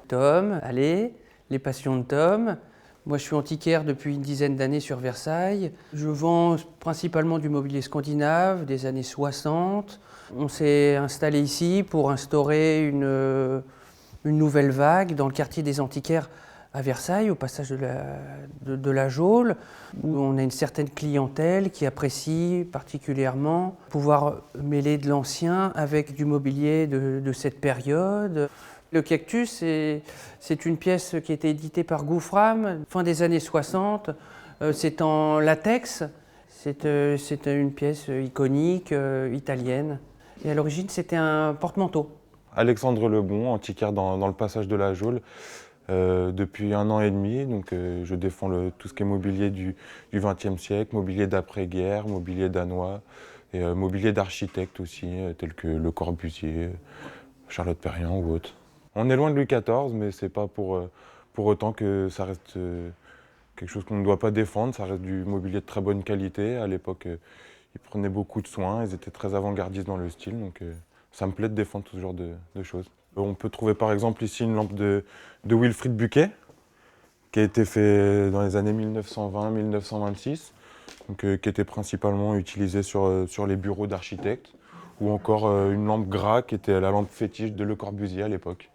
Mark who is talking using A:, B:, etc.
A: Tom, allez, les passions de Tom. Moi, je suis antiquaire depuis une dizaine d'années sur Versailles. Je vends principalement du mobilier scandinave des années 60. On s'est installé ici pour instaurer une nouvelle vague dans le quartier des antiquaires à Versailles, au passage de la Geôle, où on a une certaine clientèle qui apprécie particulièrement pouvoir mêler de l'ancien avec du mobilier de cette période. Le Cactus, c'est une pièce qui a été éditée par Gouffram, fin des années 60. C'est en latex. C'est une pièce iconique, italienne. Et à l'origine, c'était un porte-manteau.
B: Alexandre Lebon, antiquaire dans le passage de la Geôle, depuis 1 an et demi. Donc, je défends tout ce qui est mobilier du XXe siècle, mobilier d'après-guerre, mobilier danois, et mobilier d'architectes aussi, tel que Le Corbusier, Charlotte Perriand ou autres. On est loin de Louis XIV, mais c'est pas pour autant que ça reste quelque chose qu'on ne doit pas défendre. Ça reste du mobilier de très bonne qualité. À l'époque, ils prenaient beaucoup de soins, ils étaient très avant-gardistes dans le style, donc ça me plaît de défendre tout ce genre de choses. On peut trouver par exemple ici une lampe de Wilfrid Buquet, qui a été faite dans les années 1920-1926, qui était principalement utilisée sur les bureaux d'architectes, ou encore une lampe Gras, qui était la lampe fétiche de Le Corbusier à l'époque.